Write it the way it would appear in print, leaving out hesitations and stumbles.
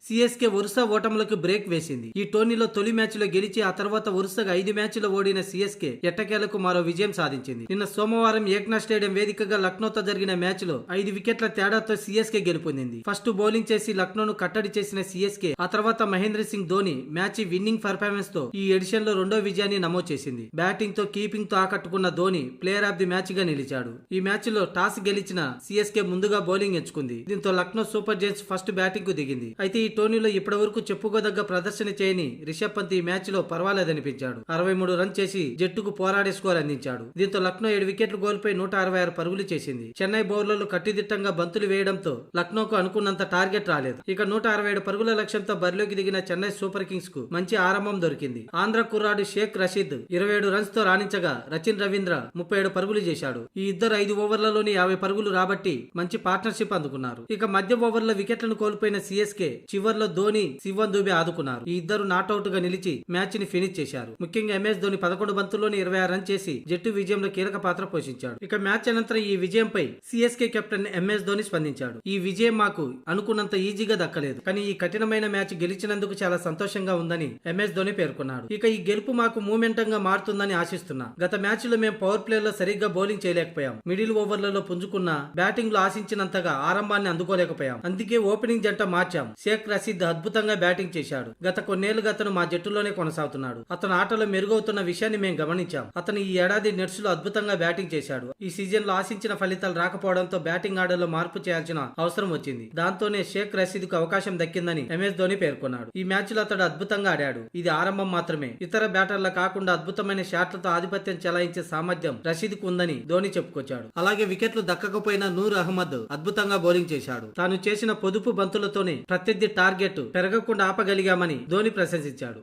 CSK వరుస ఓటములకు break వేసింది. ఈ టోర్నీలో తొలి మ్యాచ్ లో గెలిచి ఆ తర్వాత వరుసగా 5 మ్యాచ్లు ఓడిన సిఎస్కే ఎట్టకేలకు మరో విజయం సాధించింది. నిన్న సోమవారం ఏక్నాథ్ స్టేడియం వేదికగా లక్నోతో జరిగిన మ్యాచ్ లో 5 వికెట్ల తేడాతో సిఎస్కే గెలుపొందింది. ఫస్ట్ బౌలింగ్ చేసి లక్నోను కట్టడి చేసిన సిఎస్కే ఆ తర్వాత Mahendra Singh Dhoni match winning performance తో ఈ ఎడిషన్ లో రెండో విజయాన్ని నమోదు చేసింది. బ్యాటింగ్ తో కీపింగ్ తో ఆకట్టుకున్న Dhoni player of the match గా నిలిచాడు. ఈ మ్యాచ్ లో టాస్ గెలిచిన సిఎస్కే ముందుగా బౌలింగ్ ఎంచుకుంది. దీంతో Lucknow super Giants first batting కు దిగింది. అయితే ఈ టోర్నీలో ఇప్పటి వరకు చెప్పుకోదగ్గ ప్రదర్శన చేయని రిషబ్ పంత్ ఈ మ్యాచ్ లో పర్వాలేదనిపించాడు. 63 రన్ చేసి జట్టుకు పోరాడే స్కోర్ అందించాడు. దీంతో లక్నో 7 వికెట్లు కోల్పోయి 166 పరుగులు చేసింది. చెన్నై బౌలర్లు కట్టిదిట్టంగా బంతులు వేయడంతో లక్నోకు అనుకున్నంత టార్గెట్ రాలేదు. ఇక 167 పరుగుల లక్ష్యంతో బరిలోకి దిగిన చెన్నై సూపర్ కింగ్స్ కు మంచి ఆరంభం దొరికింది. ఆంధ్ర కుర్రాడు షేక్ రషీద్ 27 రన్స్ తో రాణించగా రచిన్ రవీంద్ర 37 పరుగులు చేశాడు. ఈ ఇద్దరు 5 ఓవర్లలోని 50 పరుగులు రాబట్టి మంచి పార్ట్నర్షిప్ అందుకున్నారు. ఇక మధ్య ఓవర్ల వికెట్లను కోల్పోయిన సిఎస్కే చివర్లో ధోని, శివన్ దూబే ఆదుకున్నారు. ఈ ఇద్దరు నాట్అవుట్ గా నిలిచి మ్యాచ్ ని ఫినిష్ చేశారు. ముఖ్యంగా ఎంఎస్ ధోని 11 బంతుల్లోని 26 రన్ చేసి జట్టు విజయంలో కీలక పాత్ర పోషించాడు. ఇక మ్యాచ్ అనంతరం ఈ విజయంపై సిఎస్కే కెప్టెన్ ఎంఎస్ ధోని స్పందించాడు. ఈ విజయం మాకు అనుకున్నంత ఈజీగా దక్కలేదు, కానీ ఈ కఠినమైన మ్యాచ్ గెలిచినందుకు చాలా సంతోషంగా ఉందని ఎంఎస్ ధోని పేర్కొన్నాడు. ఇక ఈ గెలుపు మాకు మూమెంటం గా మారుతుందని ఆశిస్తున్నా. గత మ్యాచ్ లో మేము పవర్ ప్లే లో సరిగ్గా బౌలింగ్ చేయలేకపోయాం. మిడిల్ ఓవర్లలో పుంజుకున్న బ్యాటింగ్ లో ఆశించినంతగా ఆరంభాన్ని అందుకోలేకపోయాం. అందుకే ఓపెనింగ్ జంట మార్చాం. షేక్ రషీద్ అద్భుతంగా బ్యాటింగ్ చేశాడు. గత కొన్నేళ్లుగా అతను మా జట్టులోనే కొనసాగుతున్నాడు. అతను ఆటలో మెరుగవుతున్న విషయాన్ని మేము గమనించాం. అతను ఈ ఏడాది నెట్స్ లో అద్భుతంగా బ్యాటింగ్ చేశాడు. ఈ సీజన్ లో ఆశించిన ఫలితాలు రాకపోవడంతో బ్యాటింగ్ ఆర్డర్లో మార్పు చేయాల్సిన అవసరం వచ్చింది. దాంతోనే షేక్ రషీద్ కు అవకాశం దక్కిందని ఎంఎస్ ధోని పేర్కొన్నాడు. ఈ మ్యాచ్ లో అతడు అద్భుతంగా ఆడాడు. ఇది ఆరంభం మాత్రమే. ఇతర బ్యాటర్ల కాకుండా అద్భుతమైన షాట్లతో ఆధిపత్యం చెలాయించే సామర్థ్యం రషీద్ కు ఉందని ధోని చెప్పుకొచ్చాడు. అలాగే వికెట్లు దక్కకపోయినా నూర్ అహ్మద్ అద్భుతంగా బౌలింగ్ చేశాడు. తాను చేసిన పొదుపు బంతులతోనే ప్రత్యర్థి టార్గెట్ పెరగకుండా ఆపగలిగామని ధోని ప్రశంసించాడు.